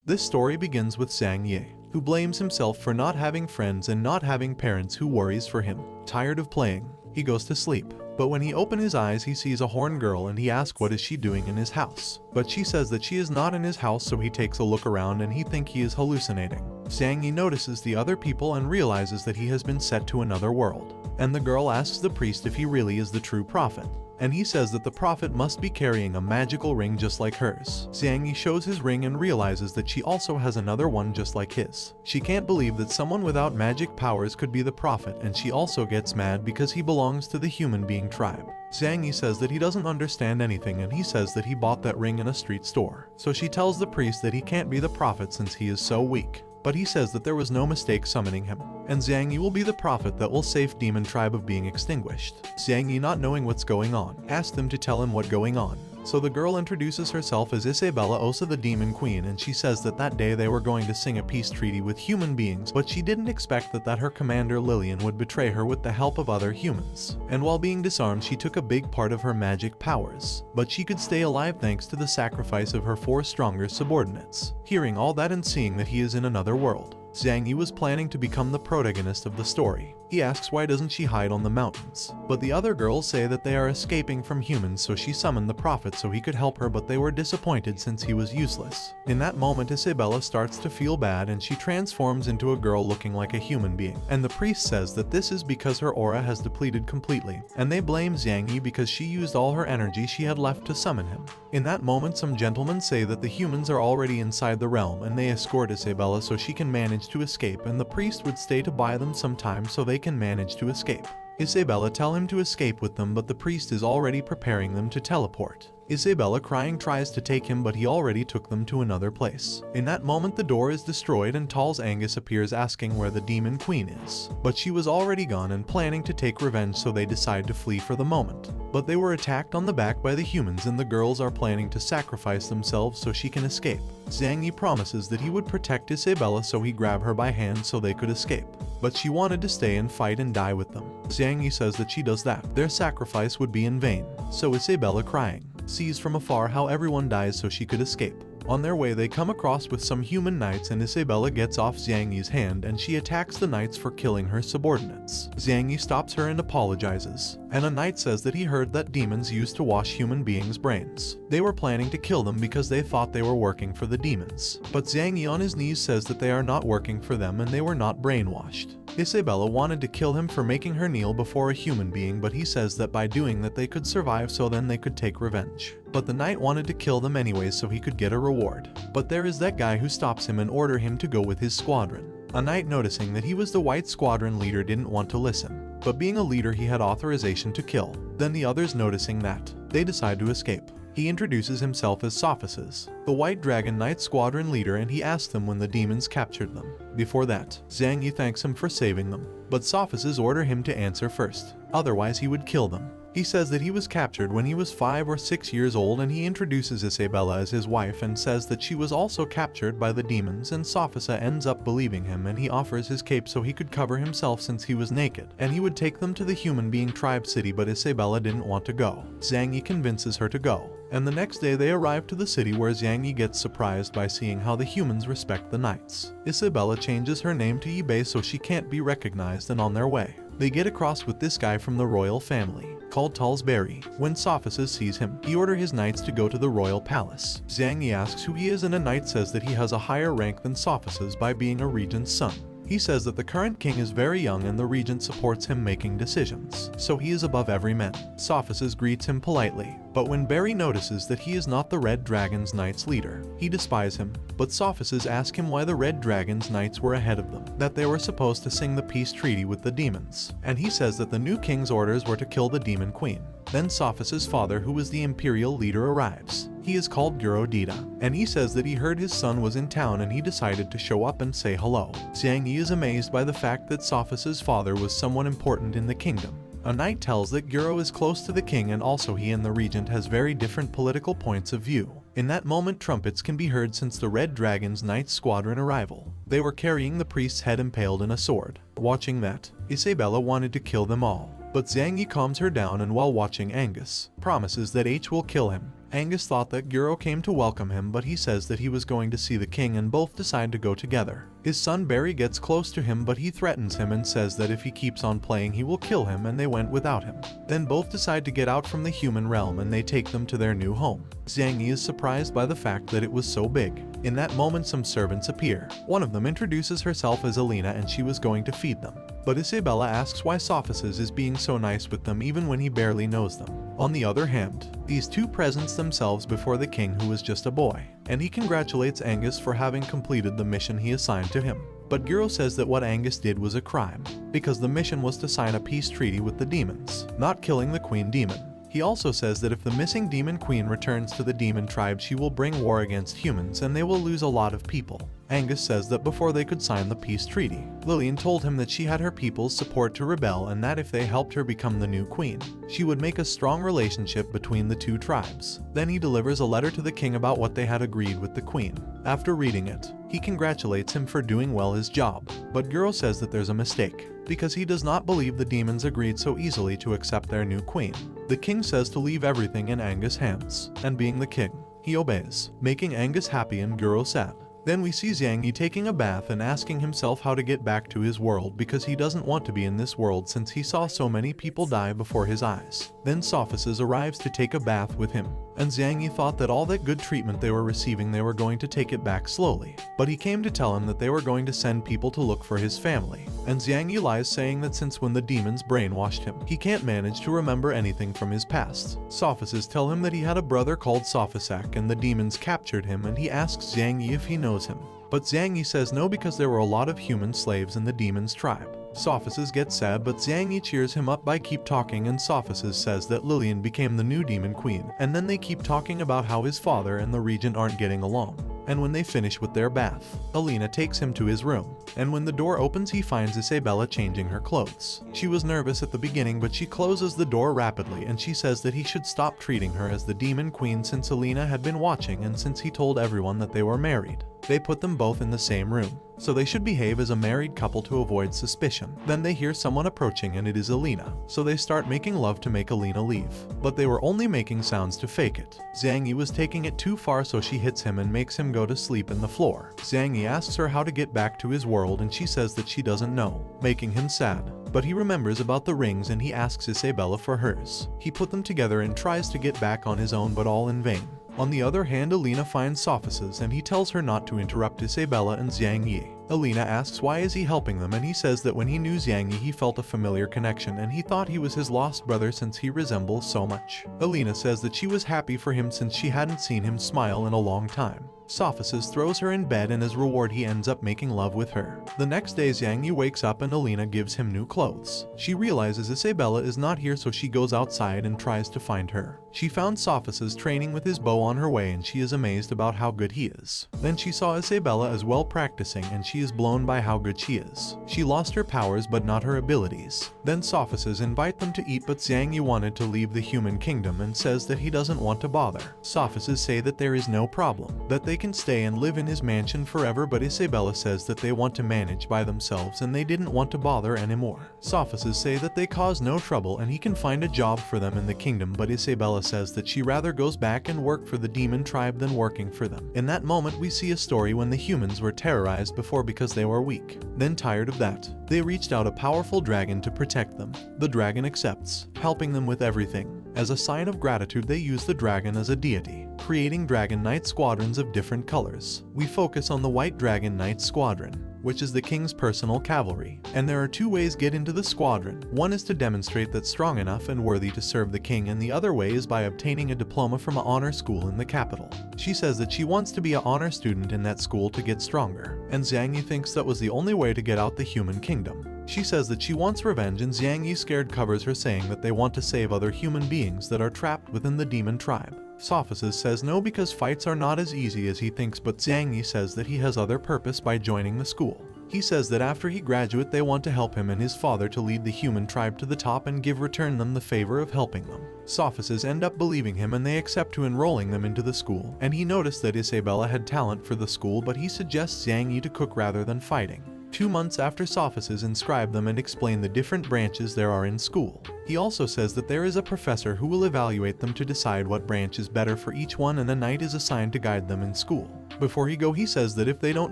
This story begins with Zhang Yi, who blames himself for not having friends and not having parents who worries for him. Tired of playing, he goes to sleep. But when he opens his eyes, he sees a horned girl and he asks what is she doing in his house. But she says that she is not in his house, so he takes a look around and he thinks he is hallucinating. Zhang Yi notices the other people and realizes that he has been sent to another world. And the girl asks the priest if he really is the true prophet. And he says that the prophet must be carrying a magical ring just like hers. Zhang Yi shows his ring and realizes that she also has another one just like his. She can't believe that someone without magic powers could be the prophet, and she also gets mad because he belongs to the human being tribe. Zhang Yi says that he doesn't understand anything, and he says that he bought that ring in a street store. So she tells the priest that he can't be the prophet since he is so weak. But he says that there was no mistake summoning him, and Zhang Yi will be the prophet that will save demon tribe of being extinguished. Zhang Yi, not knowing what's going on, asks them to tell him what's going on. So the girl introduces herself as Isabella, also the demon queen, and she says that day they were going to sing a peace treaty with human beings, but she didn't expect that her commander Lillian would betray her with the help of other humans. And while being disarmed, she took a big part of her magic powers, but she could stay alive thanks to the sacrifice of her 4 stronger subordinates. Hearing all that and seeing that he is in another world, Zhang Yi was planning to become the protagonist of the story. He asks why doesn't she hide on the mountains, but the other girls say that they are escaping from humans, so she summoned the prophet so he could help her, but they were disappointed since he was useless. In that moment, Isabella starts to feel bad and she transforms into a girl looking like a human being, and the priest says that this is because her aura has depleted completely, and they blame Zhang Yi because she used all her energy she had left to summon him. In that moment, some gentlemen say that the humans are already inside the realm and they escort Isabella so she can manage to escape, and the priest would stay to buy them some time so they can manage to escape. Isabella tell him to escape with them, but the priest is already preparing them to teleport. Isabella, crying, tries to take him, but he already took them to another place. In that moment, the door is destroyed and Tall's Angus appears asking where the demon queen is. But she was already gone and planning to take revenge, so they decide to flee for the moment. But they were attacked on the back by the humans, and the girls are planning to sacrifice themselves so she can escape. Zhang Yi promises that he would protect Isabella, so he grabbed her by hand so they could escape. But she wanted to stay and fight and die with them. Zhang Yi says that she does that, their sacrifice would be in vain. So Isabella, crying, sees from afar how everyone dies so she could escape. On their way, they come across with some human knights, and Isabella gets off Zhang Yi's hand and she attacks the knights for killing her subordinates. Zhang Yi stops her and apologizes, and a knight says that he heard that demons used to wash human beings' brains. They were planning to kill them because they thought they were working for the demons. But Zhang Yi on his knees says that they are not working for them and they were not brainwashed. Isabella wanted to kill him for making her kneel before a human being, but he says that by doing that they could survive, so then they could take revenge. But the knight wanted to kill them anyways so he could get a reward. But there is that guy who stops him and orders him to go with his squadron. A knight, noticing that he was the white squadron leader, didn't want to listen. But being a leader, he had authorization to kill. Then the others, noticing that, they decide to escape. He introduces himself as Synopsis, the White Dragon Knight squadron leader, and he asks them when the demons captured them. Before that, Zhang Yi thanks him for saving them, but Synopsis orders him to answer first, otherwise he would kill them. He says that he was captured when he was 5 or 6 years old, and he introduces Isabella as his wife and says that she was also captured by the demons, and Sophisa ends up believing him, and he offers his cape so he could cover himself since he was naked, and he would take them to the human being tribe city, but Isabella didn't want to go. Zhang Yi convinces her to go, and the next day they arrive to the city, where Zhang Yi gets surprised by seeing how the humans respect the knights. Isabella changes her name to Yi Bei so she can't be recognized, and on their way, they get across with this guy from the royal family, called Talsbury. When Sophisa sees him, he orders his knights to go to the royal palace. Zhang Yi asks who he is, and a knight says that he has a higher rank than Sophisa's by being a regent's son. He says that the current king is very young and the regent supports him making decisions, so he is above every man. Sophisa greets him politely, but when Barry notices that he is not the Red Dragon's Knights leader, he despises him. But Sophisa asks him why the Red Dragon's Knights were ahead of them, that they were supposed to sing the peace treaty with the demons, and he says that the new king's orders were to kill the demon queen. Then Sophisa's father, who was the imperial leader, arrives. He is called Dita, and he says that he heard his son was in town and he decided to show up and say hello. Zhang Yi is amazed by the fact that Sophisa's father was someone important in the kingdom. A knight tells that Guro is close to the king, and also he and the regent has very different political points of view. In that moment, trumpets can be heard since the Red Dragon's Knight squadron arrival. They were carrying the priest's head impaled in a sword. Watching that, Isabella wanted to kill them all, but Zhang Yi calms her down, and while watching, Angus promises that H will kill him, Angus thought that Guro came to welcome him, but he says that he was going to see the king and both decide to go together. His son Barry gets close to him, but he threatens him and says that if he keeps on playing he will kill him, and they went without him. Then both decide to get out from the human realm and they take them to their new home. Xiang Yi is surprised by the fact that it was so big. In that moment some servants appear. One of them introduces herself as Alina and she was going to feed them. But Isabella asks why Sophices is being so nice with them even when he barely knows them. On the other hand, these two presents themselves before the king, who is just a boy, and he congratulates Angus for having completed the mission he assigned to him. But Guro says that what Angus did was a crime, because the mission was to sign a peace treaty with the demons, not killing the queen demon. He also says that if the missing demon queen returns to the demon tribe, she will bring war against humans and they will lose a lot of people. Angus says that before they could sign the peace treaty, Lillian told him that she had her people's support to rebel and that if they helped her become the new queen, she would make a strong relationship between the two tribes. Then he delivers a letter to the king about what they had agreed with the queen. After reading it, he congratulates him for doing well his job, but Guro says that there's a mistake, because he does not believe the demons agreed so easily to accept their new queen. The king says to leave everything in Angus' hands, and being the king, he obeys, making Angus happy and Guro sad. Then we see Xiang Yi taking a bath and asking himself how to get back to his world, because he doesn't want to be in this world since he saw so many people die before his eyes. Then Sophices arrives to take a bath with him, and Xiang Yi thought that all that good treatment they were receiving they were going to take it back slowly. But he came to tell him that they were going to send people to look for his family, and Xiang Yi lies, saying that since when the demons brainwashed him, he can't manage to remember anything from his past. Sophices tell him that he had a brother called Sophisac and the demons captured him, and he asks Xiang Yi if he knows him. But Xiang Yi says no, because there were a lot of human slaves in the demon's tribe. Sophices gets sad, but Xiang Yi cheers him up by keep talking, and Sophices says that Lillian became the new demon queen, and then they keep talking about how his father and the regent aren't getting along. And when they finish with their bath, Alina takes him to his room, and when the door opens he finds Isabella changing her clothes. She was nervous at the beginning, but she closes the door rapidly and she says that he should stop treating her as the demon queen since Alina had been watching and since he told everyone that they were married. They put them both in the same room, so they should behave as a married couple to avoid suspicion. Then they hear someone approaching and it is Alina, so they start making love to make Alina leave. But they were only making sounds to fake it. Xiang Yi was taking it too far, so she hits him and makes him go to sleep in the floor. Xiang Yi asks her how to get back to his world and she says that she doesn't know, making him sad. But he remembers about the rings and he asks Isabella for hers. He put them together and tries to get back on his own, but all in vain. On the other hand, Alina finds Sophices and he tells her not to interrupt Isabella and Xiang Yi. Alina asks why is he helping them, and he says that when he knew Xiang Yi he felt a familiar connection and he thought he was his lost brother since he resembles so much. Alina says that she was happy for him since she hadn't seen him smile in a long time. Sophices throws her in bed and as reward he ends up making love with her. The next day Xiang Yi wakes up and Alina gives him new clothes. She realizes Isabella is not here, so she goes outside and tries to find her. She found Sophices training with his bow on her way and she is amazed about how good he is. Then she saw Isabella as well practicing and she is blown by how good she is. She lost her powers but not her abilities. Then Sophices invite them to eat, but Xiang Yi wanted to leave the human kingdom and says that he doesn't want to bother. Sophices say that there is no problem, that they can stay and live in his mansion forever, but Isabella says that they want to manage by themselves and they didn't want to bother anymore. Sophices say that they cause no trouble and he can find a job for them in the kingdom, but Isabella says that she rather goes back and work for the demon tribe than working for them. In that moment we see a story when the humans were terrorized before because they were weak. Then tired of that, they reached out a powerful dragon to protect them. The dragon accepts, helping them with everything. As a sign of gratitude they use the dragon as a deity, creating Dragon Knight squadrons of different colors. We focus on the White Dragon Knight Squadron, which is the king's personal cavalry, and there are two ways get into the squadron. One is to demonstrate that strong enough and worthy to serve the king, and the other way is by obtaining a diploma from an honor school in the capital. She says that she wants to be an honor student in that school to get stronger, and Xiang Yi thinks that was the only way to get out the human kingdom. She says that she wants revenge, and Xiang Yi scared covers her, saying that they want to save other human beings that are trapped within the demon tribe. Sophices says no, because fights are not as easy as he thinks, but Xiang Yi says that he has other purpose by joining the school. He says that after he graduate they want to help him and his father to lead the human tribe to the top and return them the favor of helping them. Sophices end up believing him and they accept to enrolling them into the school, and he noticed that Isabella had talent for the school, but he suggests Xiang Yi to cook rather than fighting. 2 months after sophists inscribe them and explain the different branches there are in school. He also says that there is a professor who will evaluate them to decide what branch is better for each one, and a knight is assigned to guide them in school. Before he go, he says that if they don't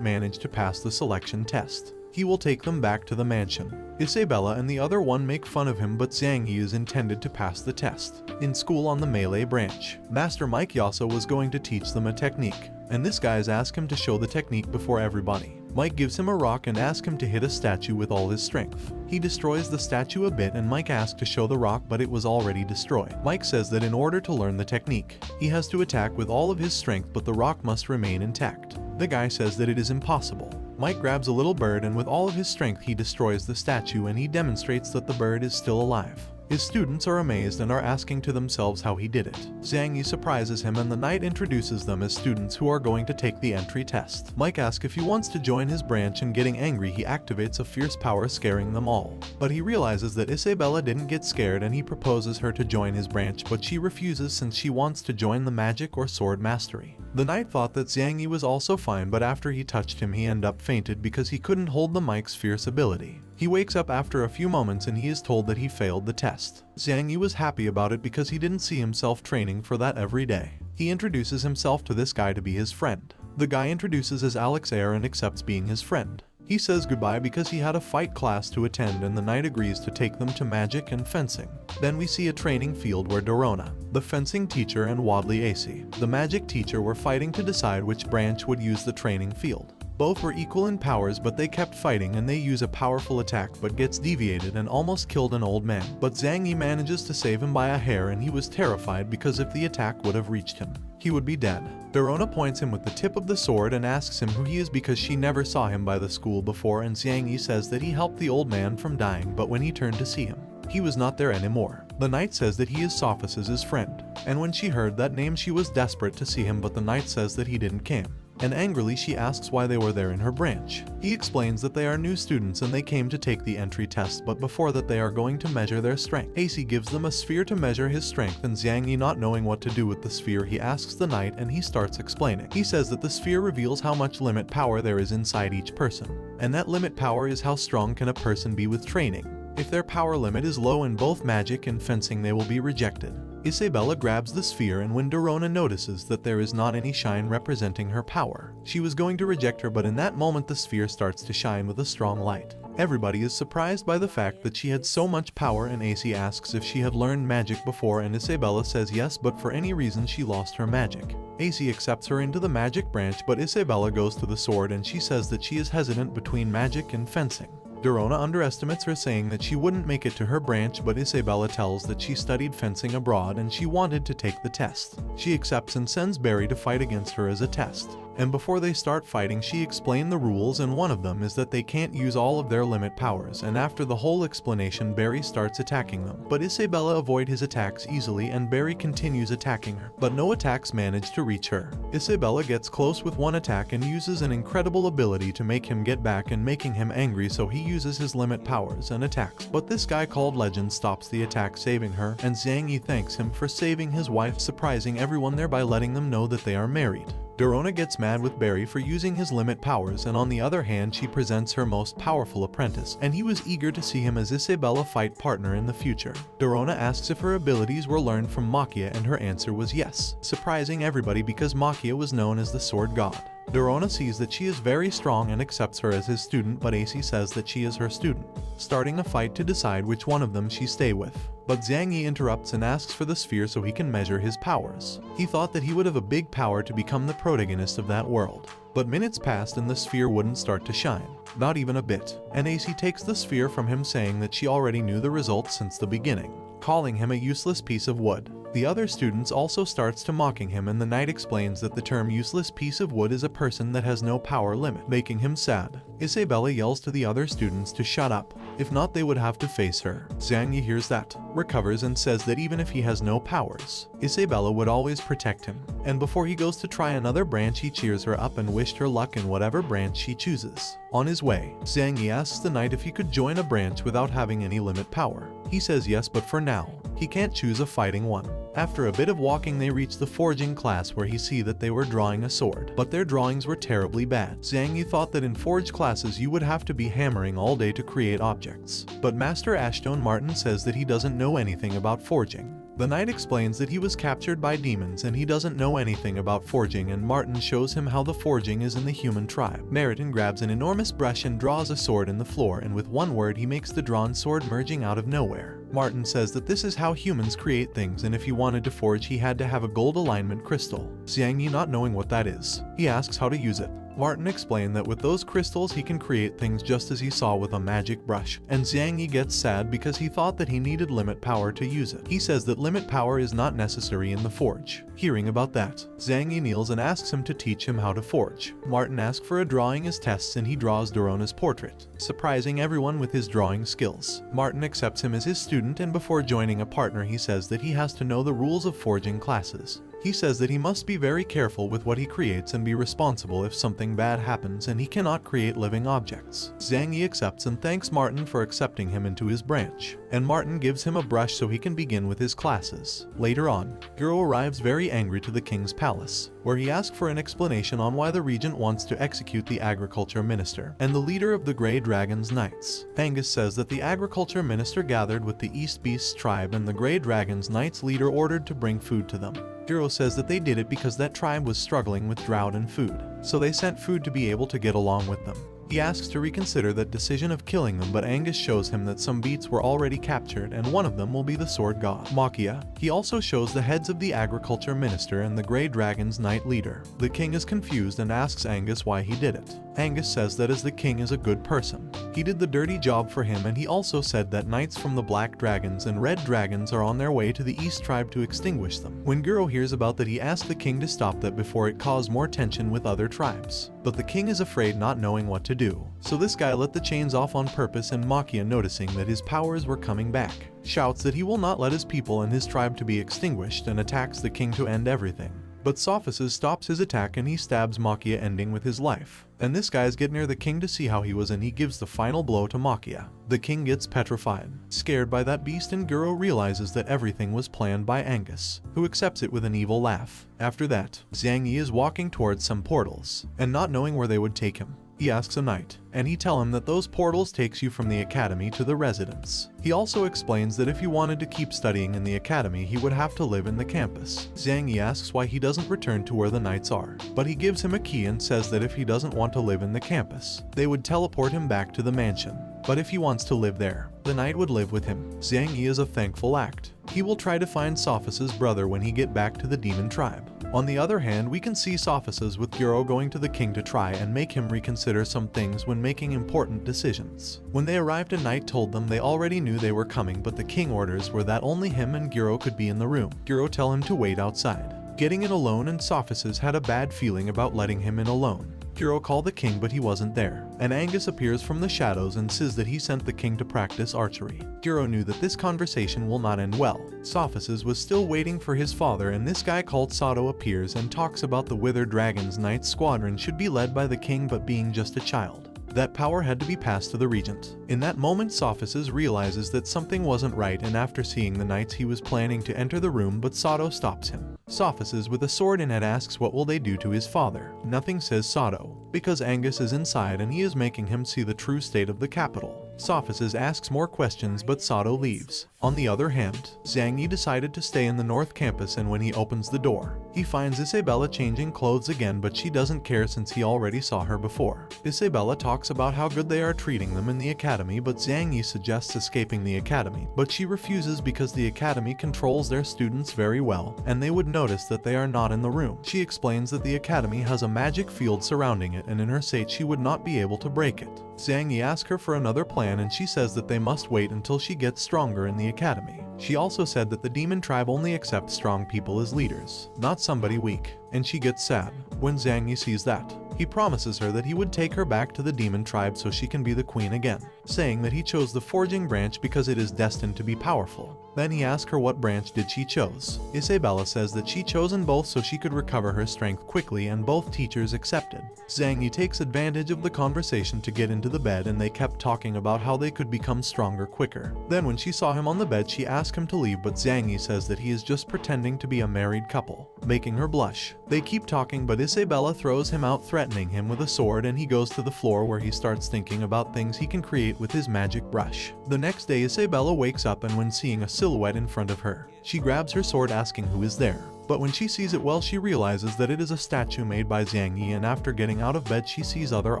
manage to pass the selection test, he will take them back to the mansion. Isabella and the other one make fun of him, but Zhang Yi is intended to pass the test. In school on the melee branch, Master Mike Yasa was going to teach them a technique, and this guy's asked him to show the technique before everybody. Mike gives him a rock and asks him to hit a statue with all his strength. He destroys the statue a bit, and Mike asks to show the rock, but it was already destroyed. Mike says that in order to learn the technique, he has to attack with all of his strength, but the rock must remain intact. The guy says that it is impossible. Mike grabs a little bird and with all of his strength he destroys the statue, and he demonstrates that the bird is still alive. His students are amazed and are asking to themselves how he did it. Zhang Yi surprises him, and the knight introduces them as students who are going to take the entry test. Mike asks if he wants to join his branch, and getting angry he activates a fierce power, scaring them all. But he realizes that Isabella didn't get scared, and he proposes her to join his branch, but she refuses since she wants to join the magic or sword mastery. The knight thought that Zhang Yi was also fine, but after he touched him he ended up fainted because he couldn't hold the Mike's fierce ability. He wakes up after a few moments and he is told that he failed the test. Zhang Yi was happy about it because he didn't see himself training for that every day. He introduces himself to this guy to be his friend. The guy introduces as Alex Air and accepts being his friend. He says goodbye because he had a fight class to attend, and the knight agrees to take them to magic and fencing. Then we see a training field where Dorona, the fencing teacher, and Wadley Ac, the magic teacher, were fighting to decide which branch would use the training field. Both were equal in powers, but they kept fighting, and they use a powerful attack but gets deviated and almost killed an old man. But Zhang Yi manages to save him by a hair, and he was terrified because if the attack would have reached him, he would be dead. Dorona points him with the tip of the sword and asks him who he is because she never saw him by the school before, and Zhang Yi says that he helped the old man from dying, but when he turned to see him, he was not there anymore. The knight says that he is Sophus's friend, and when she heard that name she was desperate to see him, but the knight says that he didn't came. And angrily she asks why they were there in her branch. He explains that they are new students and they came to take the entry test, but before that they are going to measure their strength. Ac gives them a sphere to measure his strength, and Zhang Yi, not knowing what to do with the sphere, he asks the knight and he starts explaining. He says that the sphere reveals how much limit power there is inside each person, and that limit power is how strong can a person be with training. If their power limit is low in both magic and fencing, they will be rejected. Isabella grabs the sphere, and when Dorona notices that there is not any shine representing her power, she was going to reject her, but in that moment the sphere starts to shine with a strong light. Everybody is surprised by the fact that she had so much power, and AC asks if she had learned magic before, and Isabella says yes, but for any reason she lost her magic. AC accepts her into the magic branch, but Isabella goes to the sword and she says that she is hesitant between magic and fencing. Dorona underestimates her, saying that she wouldn't make it to her branch, but Isabella tells that she studied fencing abroad and she wanted to take the test. She accepts and sends Barry to fight against her as a test. And before they start fighting, she explained the rules, and one of them is that they can't use all of their limit powers, and after the whole explanation Barry starts attacking them. But Isabella avoids his attacks easily and Barry continues attacking her, but no attacks manage to reach her. Isabella gets close with one attack and uses an incredible ability to make him get back and making him angry, so he uses his limit powers and attacks. But this guy called Legend stops the attack, saving her, and Zhang Yi thanks him for saving his wife, surprising everyone there by letting them know that they are married. Dorona gets mad with Barry for using his limit powers, and on the other hand she presents her most powerful apprentice, and he was eager to see him as Isabella fight partner in the future. Dorona asks if her abilities were learned from Makia, and her answer was yes, surprising everybody because Makia was known as the sword god. Dorona sees that she is very strong and accepts her as his student, but AC says that she is her student, starting a fight to decide which one of them she stay with. But Zhang Yi interrupts and asks for the sphere so he can measure his powers. He thought that he would have a big power to become the protagonist of that world. But minutes passed and the sphere wouldn't start to shine, not even a bit, and AC takes the sphere from him, saying that she already knew the results since the beginning, calling him a useless piece of wood. The other students also starts to mocking him, and the knight explains that the term useless piece of wood is a person that has no power limit, making him sad. Isabella yells to the other students to shut up, if not they would have to face her. Zhang Yi hears that, recovers and says that even if he has no powers, Isabella would always protect him, and before he goes to try another branch he cheers her up and wished her luck in whatever branch she chooses. On his way, Zhang Yi asks the knight if he could join a branch without having any limit power. He says yes, but for now, He can't choose a fighting one. After a bit of walking they reach the forging class where he see that they were drawing a sword, but their drawings were terribly bad. Zhang Yi thought that in forge classes you would have to be hammering all day to create objects, but Master Ascian Martin says that he doesn't know anything about forging. The knight explains that he was captured by demons and he doesn't know anything about forging, and Martin shows him how the forging is in the human tribe. Martin grabs an enormous brush and draws a sword in the floor, and with one word he makes the drawn sword merging out of nowhere. Martin says that this is how humans create things, and if he wanted to forge he had to have a gold alignment crystal. Zhang Yi, not knowing what that is, he asks how to use it. Martin explained that with those crystals he can create things just as he saw with a magic brush, and Zhang Yi gets sad because he thought that he needed limit power to use it. He says that limit power is not necessary in the forge. Hearing about that, Zhang Yi kneels and asks him to teach him how to forge. Martin asks for a drawing as tests and he draws Dorona's portrait, surprising everyone with his drawing skills. Martin accepts him as his student, and before joining a partner he says that he has to know the rules of forging classes. He says that he must be very careful with what he creates and be responsible if something bad happens, and he cannot create living objects. Zhang Yi accepts and thanks Martin for accepting him into his branch, and Martin gives him a brush so he can begin with his classes. Later on, Guro arrives very angry to the king's palace, where he asks for an explanation on why the regent wants to execute the agriculture minister and the leader of the Grey Dragon's Knights. Angus says that the agriculture minister gathered with the East Beast's tribe and the Grey Dragon's Knights leader ordered to bring food to them. Guro says that they did it because that tribe was struggling with drought and food, so they sent food to be able to get along with them. He asks to reconsider that decision of killing them, but Angus shows him that some beasts were already captured and one of them will be the sword god, Makia. He also shows the heads of the agriculture minister and the Grey Dragon's Knight leader. The king is confused and asks Angus why he did it. Angus says that as the king is a good person, he did the dirty job for him, and he also said that knights from the Black Dragons and Red Dragons are on their way to the East tribe to extinguish them. When Guro hears about that he asks the king to stop that before it caused more tension with other tribes. But the king is afraid, not knowing what to do. So this guy let the chains off on purpose, and Makia, noticing that his powers were coming back, shouts that he will not let his people and his tribe to be extinguished and attacks the king to end everything. But Sophisis stops his attack and he stabs Makia, ending with his life. And this guys get near the king to see how he was, and he gives the final blow to Makia. The king gets petrified, scared by that beast, and Guro realizes that everything was planned by Angus, who accepts it with an evil laugh. After that, Zhang Yi is walking towards some portals, and not knowing where they would take him. He asks a knight, and he tells him that those portals takes you from the academy to the residence. He also explains that if he wanted to keep studying in the academy he would have to live in the campus. Zhang Yi asks why he doesn't return to where the knights are, but he gives him a key and says that if he doesn't want to live in the campus, they would teleport him back to the mansion. But if he wants to live there, the knight would live with him. Zhang Yi is a thankful act. He will try to find Sophis's brother when he get back to the demon tribe. On the other hand, we can see Sophisis with Guro going to the king to try and make him reconsider some things when making important decisions. When they arrived, a knight told them they already knew they were coming, but the king orders were that only him and Guro could be in the room. Guro tell him to wait outside, getting in alone, and Sophisis had a bad feeling about letting him in alone. Guro called the king, but he wasn't there, and Angus appears from the shadows and says that he sent the king to practice archery. Guro knew that this conversation will not end well. Sophisis was still waiting for his father, and this guy called Sato appears and talks about the Wither Dragon's Knight squadron should be led by the king, but being just a child, that power had to be passed to the regent. In that moment, Sophisis realizes that something wasn't right, and after seeing the knights he was planning to enter the room, but Sato stops him. Sophisis with a sword in it asks what will they do to his father. Nothing, says Sato, because Angus is inside and he is making him see the true state of the capital. Sophisis asks more questions, but Sato leaves. On the other hand, Zhang Yi decided to stay in the North Campus, and when he opens the door, he finds Isabella changing clothes again, but she doesn't care since he already saw her before. Isabella talks about how good they are treating them in the academy, but Zhang Yi suggests escaping the academy, but she refuses because the academy controls their students very well, and they would notice that they are not in the room. She explains that the academy has a magic field surrounding it, and in her state she would not be able to break it. Zhang Yi asks her for another plan, and she says that they must wait until she gets stronger in the academy. She also said that the demon tribe only accepts strong people as leaders, not somebody weak, and she gets sad when Zhang Yi sees that. He promises her that he would take her back to the demon tribe so she can be the queen again, saying that he chose the forging branch because it is destined to be powerful. Then he asks her what branch did she chose. Isabella says that she chosen both so she could recover her strength quickly, and both teachers accepted. Zhang Yi takes advantage of the conversation to get into the bed, and they kept talking about how they could become stronger quicker. Then when she saw him on the bed, she asked him to leave, but Zhang Yi says that he is just pretending to be a married couple, making her blush. They keep talking, but Isabella throws him out, threatening him with a sword, and he goes to the floor where he starts thinking about things he can create with his magic brush. The next day, Isabella wakes up, and when seeing a silhouette in front of her, she grabs her sword asking who is there. But when she sees it well, she realizes that it is a statue made by Zhang Yi, and after getting out of bed she sees other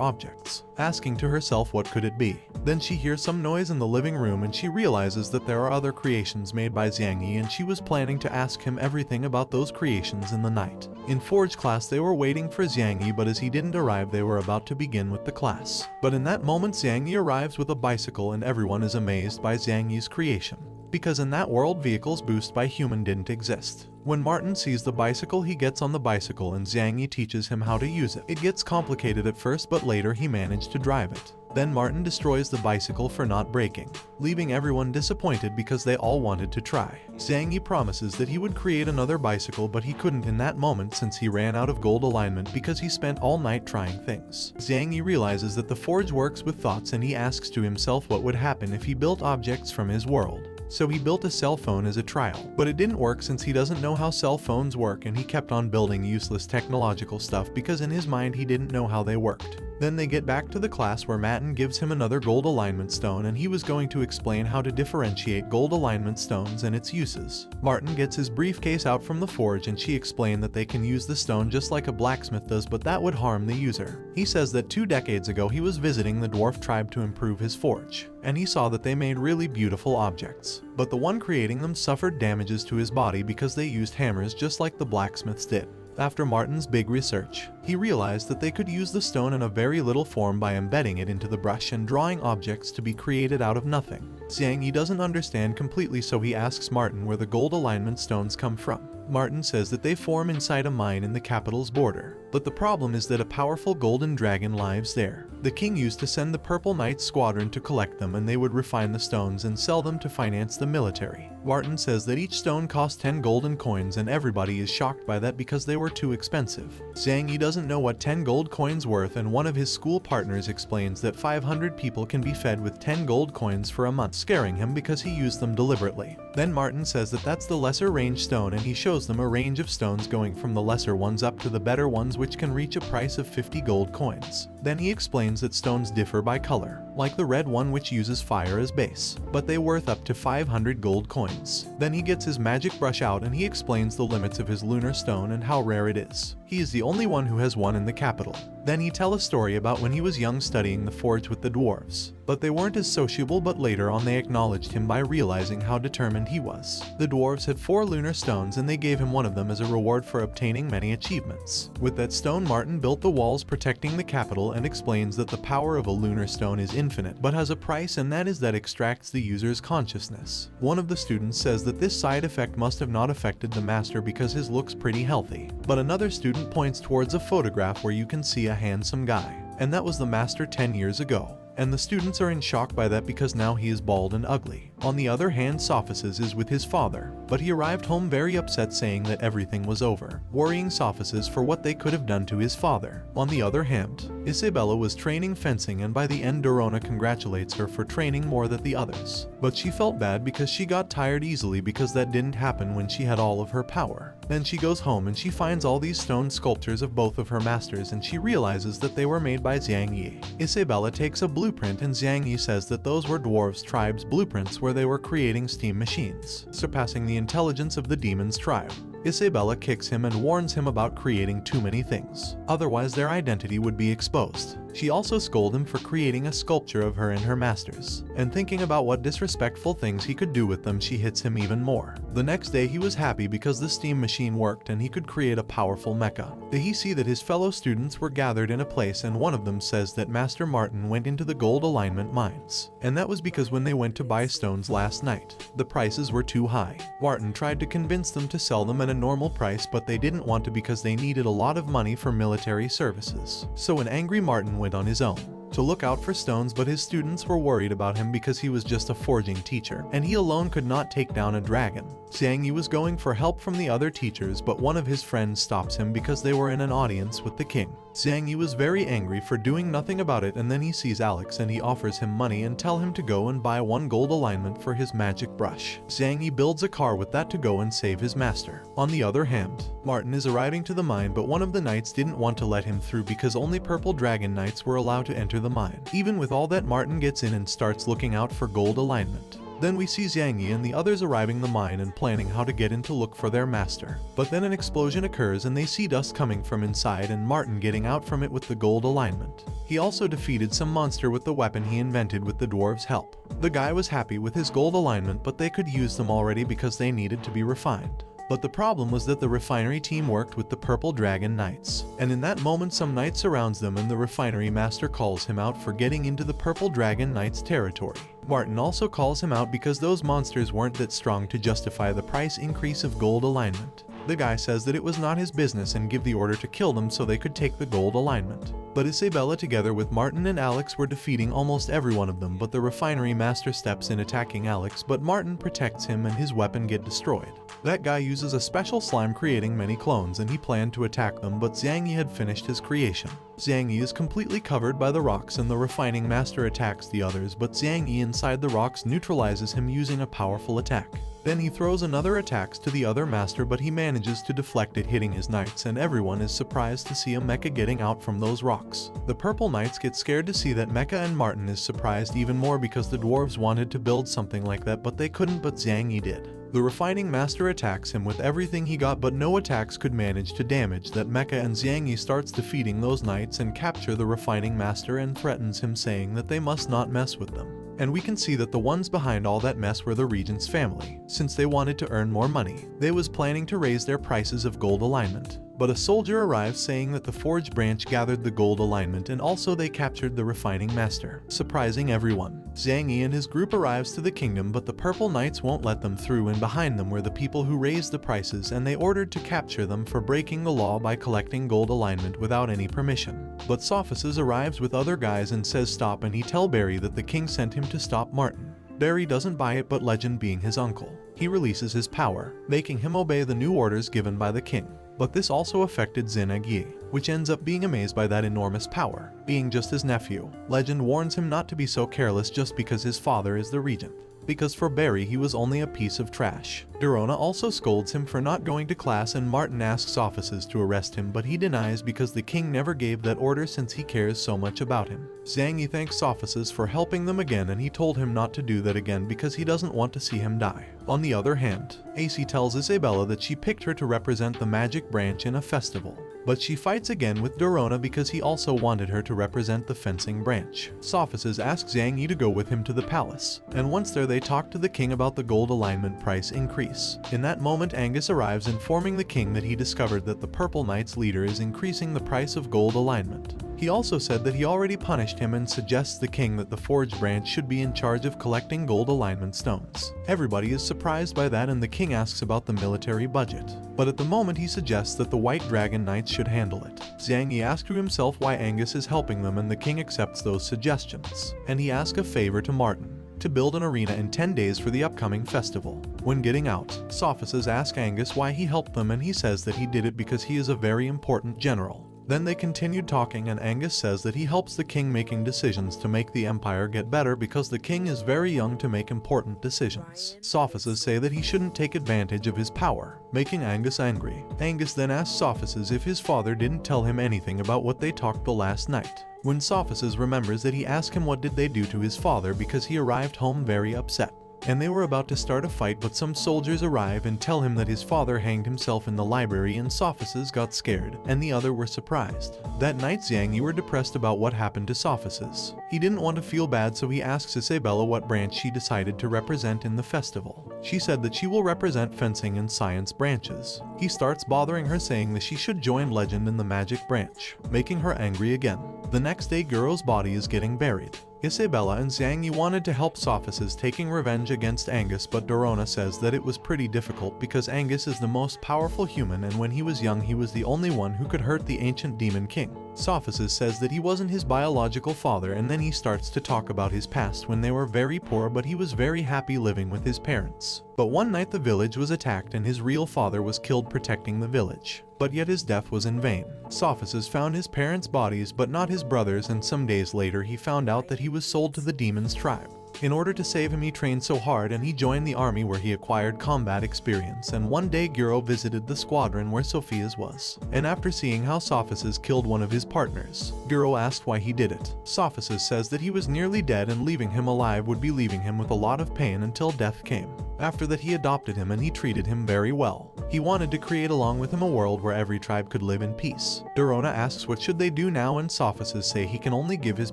objects, asking to herself what could it be. Then she hears some noise in the living room, and she realizes that there are other creations made by Zhang Yi, and she was planning to ask him everything about those creations in the night. In Forge class they were waiting for Zhang Yi, but as he didn't arrive they were about to begin with the class. But in that moment Zhang Yi arrives with a bicycle, and everyone is amazed by Zhang Yi's creation, because in that world vehicles boosted by human didn't exist. When Martin sees the bicycle, he gets on the bicycle and Zhang Yi teaches him how to use it. It gets complicated at first, but later he managed to drive it. Then Martin destroys the bicycle for not breaking, leaving everyone disappointed because they all wanted to try. Zhang Yi promises that he would create another bicycle, but he couldn't in that moment since he ran out of gold alignment because he spent all night trying things. Zhang Yi realizes that the forge works with thoughts, and he asks to himself what would happen if he built objects from his world. So he built a cell phone as a trial, but it didn't work since he doesn't know how cell phones work, and he kept on building useless technological stuff because in his mind he didn't know how they worked. Then they get back to the class where Martin gives him another gold alignment stone, and he was going to explain how to differentiate gold alignment stones and its uses. Martin gets his briefcase out from the forge, and she explained that they can use the stone just like a blacksmith does, but that would harm the user. He says that 2 decades ago he was visiting the dwarf tribe to improve his forge, and he saw that they made really beautiful objects, but the one creating them suffered damages to his body because they used hammers just like the blacksmiths did. After Martin's big research, he realized that they could use the stone in a very little form by embedding it into the brush and drawing objects to be created out of nothing. Zhang Yi doesn't understand completely, so he asks Martin where the gold alignment stones come from. Martin says that they form inside a mine in the capital's border, but the problem is that a powerful golden dragon lives there. The king used to send the Purple Knights squadron to collect them, and they would refine the stones and sell them to finance the military. Martin says that each stone cost 10 golden coins, and everybody is shocked by that because they were too expensive. Zhang Yi doesn't know what 10 gold coins worth, and one of his school partners explains that 500 people can be fed with 10 gold coins for a month, scaring him because he used them deliberately. Then Martin says that that's the lesser range stone, and he shows them a range of stones going from the lesser ones up to the better ones, which can reach a price of 50 gold coins. Then he explains that stones differ by color, like the red one which uses fire as base, but they worth up to 500 gold coins. Then he gets his magic brush out and he explains the limits of his lunar stone and how rare it is. He is the only one who has one in the capital. Then he tells a story about when he was young studying the forge with the dwarves, but they weren't as sociable, but later on they acknowledged him by realizing how determined he was. The dwarves had 4 lunar stones, and they gave him one of them as a reward for obtaining many achievements. With that stone, Martin built the walls protecting the capital and explains that the power of a lunar stone is infinite but has a price, and that is that extracts the user's consciousness. One of the students says that this side effect must have not affected the master because his looks pretty healthy, but another student points towards a photograph where you can see a handsome guy, and that was the master 10 years ago. And the students are in shock by that because now he is bald and ugly. On the other hand, Sophices is with his father, but he arrived home very upset, saying that everything was over, worrying Sophices for what they could have done to his father. On the other hand, Isabella was training fencing, and by the end Dorona congratulates her for training more than the others. But she felt bad because she got tired easily because that didn't happen when she had all of her power. Then she goes home and she finds all these stone sculptures of both of her masters, and she realizes that they were made by Zhang Yi. Isabella takes a blueprint, and Zhang Yi says that those were dwarves' tribe's blueprints where they were creating steam machines, surpassing the intelligence of the demons' tribe. Isabella kicks him and warns him about creating too many things, otherwise their identity would be exposed. She also scolds him for creating a sculpture of her and her masters, and thinking about what disrespectful things he could do with them, she hits him even more. The next day he was happy because the steam machine worked and he could create a powerful mecha. Then he see that his fellow students were gathered in a place, and one of them says that Master Martin went into the gold alignment mines, and that was because when they went to buy stones last night, the prices were too high. Martin tried to convince them to sell them at a normal price, but they didn't want to because they needed a lot of money for military services. So an angry Martin went on his own. to look out for stones, but his students were worried about him because he was just a forging teacher, and he alone could not take down a dragon. Zhang Yi was going for help from the other teachers, but one of his friends stops him because they were in an audience with the king. Zhang Yi was very angry for doing nothing about it, and then he sees Alex and he offers him money and tell him to go and buy 1 gold alignment for his magic brush. Zhang Yi builds a car with that to go and save his master. On the other hand, Martin is arriving to the mine, but one of the knights didn't want to let him through because only purple dragon knights were allowed to enter the mine. Even with all that, Martin gets in and starts looking out for gold alignment. Then we see Zhang Yi and the others arriving the mine and planning how to get in to look for their master. But then an explosion occurs and they see dust coming from inside and Martin getting out from it with the gold alignment. He also defeated some monster with the weapon he invented with the dwarves' help. The guy was happy with his gold alignment, but they could use them already because they needed to be refined. But the problem was that the refinery team worked with the Purple Dragon Knights. And in that moment some knight surrounds them and the refinery master calls him out for getting into the Purple Dragon Knights' territory. Martin also calls him out because those monsters weren't that strong to justify the price increase of gold alignment. The guy says that it was not his business and give the order to kill them so they could take the gold alignment. But Isabella together with Martin and Alex were defeating almost every one of them, but the refinery master steps in attacking Alex, but Martin protects him and his weapon get destroyed. That guy uses a special slime creating many clones and he planned to attack them, but Zhang Yi had finished his creation. Zhang Yi is completely covered by the rocks and the refining master attacks the others, but Zhang Yi inside the rocks neutralizes him using a powerful attack. Then he throws another attacks to the other master, but he manages to deflect it, hitting his knights, and everyone is surprised to see a mecha getting out from those rocks. The purple knights get scared to see that mecha, and Martin is surprised even more because the dwarves wanted to build something like that but they couldn't, but Zhang Yi did. The refining master attacks him with everything he got, but no attacks could manage to damage that mecha, and Zhang Yi starts defeating those knights and capture the refining master and threatens him, saying that they must not mess with them. And we can see that the ones behind all that mess were the regent's family. Since they wanted to earn more money, they was planning to raise their prices of gold alignment. But a soldier arrives saying that the Forge branch gathered the gold alignment and also they captured the refining master, surprising everyone. Zhang Yi and his group arrives to the kingdom, but the purple knights won't let them through, and behind them were the people who raised the prices, and they ordered to capture them for breaking the law by collecting gold alignment without any permission. But Sophices arrives with other guys and says stop, and he tell Barry that the king sent him to stop Martin. Barry doesn't buy it, but Legend being his uncle, he releases his power, making him obey the new orders given by the king. But this also affected Zhang Yi, which ends up being amazed by that enormous power. Being just his nephew, Legend warns him not to be so careless just because his father is the regent, because for Barry he was only a piece of trash. Dorona also scolds him for not going to class, and Martin asks offices to arrest him, but he denies because the king never gave that order since he cares so much about him. Zhang Yi thanks offices for helping them again, and he told him not to do that again because he doesn't want to see him die. On the other hand, AC tells Isabella that she picked her to represent the magic branch in a festival. But she fights again with Dorona because he also wanted her to represent the fencing branch. Sophices asks Zhang Yi to go with him to the palace, and once there they talk to the king about the gold alignment price increase. In that moment Angus arrives informing the king that he discovered that the Purple Knight's leader is increasing the price of gold alignment. He also said that he already punished him and suggests the king that the Forge branch should be in charge of collecting gold alignment stones. Everybody is surprised by that, and the king asks about the military budget. But at the moment he suggests that the White Dragon Knights should handle it. Zhang Yi asks to himself why Angus is helping them, and the king accepts those suggestions. And he asks a favor to Martin, to build an arena in 10 days for the upcoming festival. When getting out, Sophices ask Angus why he helped them, and he says that he did it because he is a very important general. Then they continued talking, and Angus says that he helps the king making decisions to make the empire get better because the king is very young to make important decisions. Sophices say that he shouldn't take advantage of his power, making Angus angry. Angus then asks Sophices if his father didn't tell him anything about what they talked the last night. When Sophices remembers that, he asks him what did they do to his father because he arrived home very upset. And they were about to start a fight, but some soldiers arrive and tell him that his father hanged himself in the library, and Sophices got scared, and the other were surprised. That night Zhang Yi were depressed about what happened to Sophices. He didn't want to feel bad, so he asks Isabella what branch she decided to represent in the festival. She said that she will represent fencing and science branches. He starts bothering her, saying that she should join Legend in the magic branch, making her angry again. The next day Guro's body is getting buried. Isabella and Zhang Yi wanted to help Sophus taking revenge against Angus, but Dorona says that it was pretty difficult because Angus is the most powerful human, and when he was young he was the only one who could hurt the ancient demon king. Sophus says that he wasn't his biological father, and then he starts to talk about his past when they were very poor, but he was very happy living with his parents. But one night the village was attacked and his real father was killed protecting the village. But yet his death was in vain. Sophus found his parents' bodies but not his brothers, and some days later he found out that he was sold to the demon's tribe. In order to save him he trained so hard and he joined the army where he acquired combat experience, and one day Guro visited the squadron where Sophia's was. And after seeing how Sophus killed one of his partners, Guro asked why he did it. Sophus says that he was nearly dead and leaving him alive would be leaving him with a lot of pain until death came. After that he adopted him and he treated him very well. He wanted to create along with him a world where every tribe could live in peace. Dorona asks what should they do now, and Sophus say he can only give his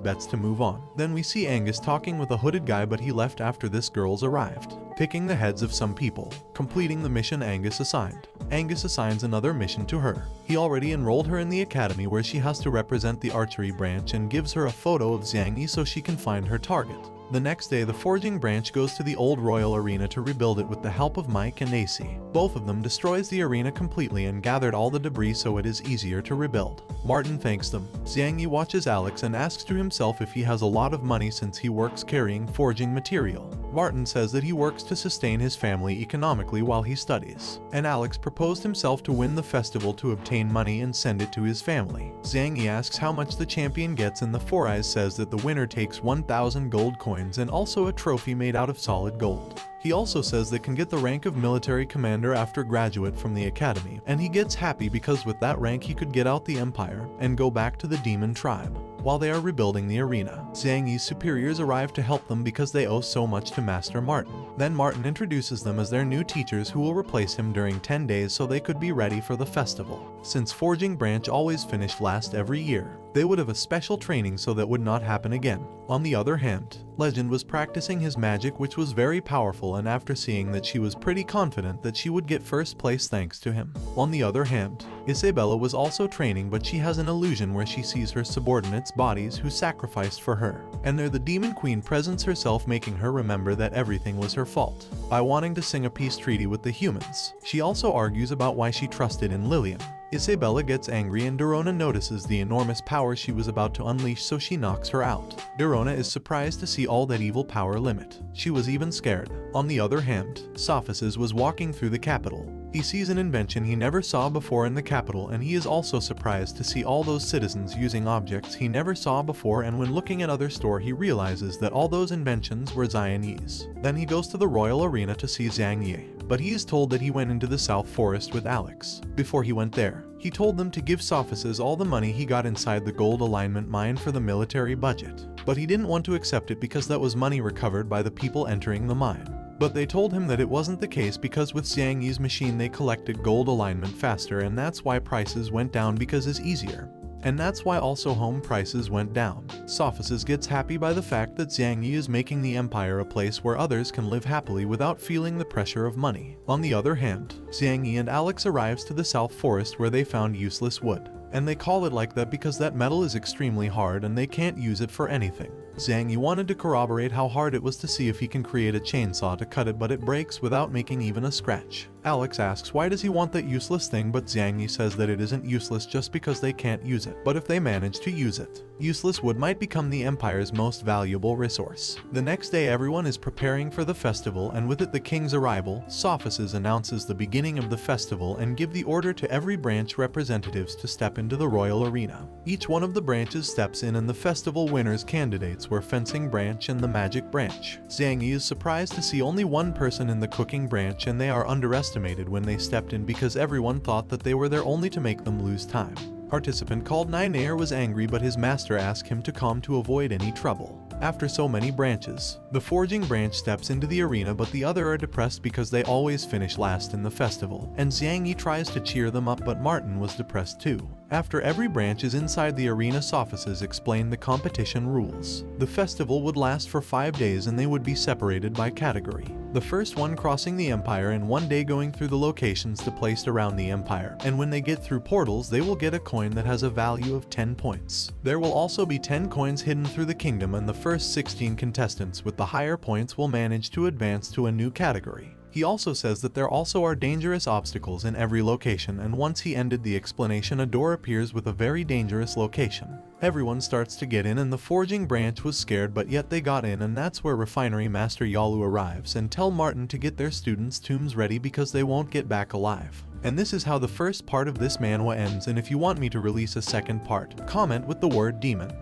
bets to move on. Then we see Angus talking with a hooded guy, but he left after this girl's arrived, picking the heads of some people, completing the mission Angus assigned. Angus assigns another mission to her. He already enrolled her in the academy where she has to represent the archery branch and gives her a photo of Zhang Yi so she can find her target. The next day the forging branch goes to the old royal arena to rebuild it with the help of Mike and AC. Both of them destroys the arena completely and gathered all the debris so it is easier to rebuild. Martin thanks them. Zhang Yi watches Alex and asks to himself if he has a lot of money since he works carrying forging material. Martin says that he works to sustain his family economically while he studies. And Alex proposed himself to win the festival to obtain money and send it to his family. Zhang Yi asks how much the champion gets, and the Four Eyes says that the winner takes 1,000 gold coins and also a trophy made out of solid gold. He also says they can get the rank of military commander after graduate from the academy, and he gets happy because with that rank he could get out the empire and go back to the demon tribe. While they are rebuilding the arena, Zhang Yi's superiors arrive to help them because they owe so much to Master Martin. Then Martin introduces them as their new teachers who will replace him during 10 days so they could be ready for the festival. Since Forging Branch always finished last every year, they would have a special training so that would not happen again. On the other hand, Legend was practicing his magic, which was very powerful, and after seeing that she was pretty confident that she would get first place thanks to him. On the other hand, Isabella was also training, but she has an illusion where she sees her subordinates' bodies who sacrificed for her, and there the demon queen presents herself, making her remember that everything was her fault by wanting to sing a peace treaty with the humans. She also argues about why she trusted in Lillian. Isabella gets angry and Dorona notices the enormous power she was about to unleash, so she knocks her out. Dorona is surprised to see all that evil power limit. She was even scared. On the other hand, Sophus was walking through the capital. He sees an invention he never saw before in the capital, and he is also surprised to see all those citizens using objects he never saw before, and when looking at other store he realizes that all those inventions were Zhang Yi's. Then he goes to the royal arena to see Zhang Yi, but he is told that he went into the South Forest with Alex. Before he went there, he told them to give Sophus all the money he got inside the gold alignment mine for the military budget, but he didn't want to accept it because that was money recovered by the people entering the mine. But they told him that it wasn't the case because with Zhang Yi's machine they collected gold alignment faster, and that's why prices went down because it's easier. And that's why also home prices went down. Sophus gets happy by the fact that Zhang Yi is making the empire a place where others can live happily without feeling the pressure of money. On the other hand, Zhang Yi and Alex arrives to the South Forest where they found useless wood. And they call it like that because that metal is extremely hard and they can't use it for anything. Zhang Yi wanted to corroborate how hard it was to see if he can create a chainsaw to cut it, but it breaks without making even a scratch. Alex asks why does he want that useless thing, but Zhang Yi says that it isn't useless just because they can't use it, but if they manage to use it, useless wood might become the empire's most valuable resource. The next day everyone is preparing for the festival, and with it the king's arrival. Sophus announces the beginning of the festival and give the order to every branch representatives to step into the royal arena. Each one of the branches steps in, and the festival winners candidates were fencing branch and the magic branch. Zhang Yi is surprised to see only one person in the cooking branch, and they are underestimated when they stepped in because everyone thought that they were there only to make them lose time. Participant called Ninair was angry, but his master asked him to calm to avoid any trouble. After so many branches, the forging branch steps into the arena, but the other are depressed because they always finish last in the festival, and Zhang Yi tries to cheer them up, but Martin was depressed too. After every branch is inside the arena, Sophus explained the competition rules. The festival would last for 5 days and they would be separated by category. The first one crossing the Empire and one day going through the locations to placed around the Empire, and when they get through portals they will get a coin that has a value of 10 points. There will also be 10 coins hidden through the kingdom, and the first 16 contestants with the higher points will manage to advance to a new category. He also says that there also are dangerous obstacles in every location, and once he ended the explanation, a door appears with a very dangerous location. Everyone starts to get in, and the forging branch was scared, but yet they got in, and that's where refinery master Yalu arrives and tell Martin to get their students' tombs ready because they won't get back alive. And this is how the first part of this manhwa ends, and if you want me to release a second part, comment with the word demon.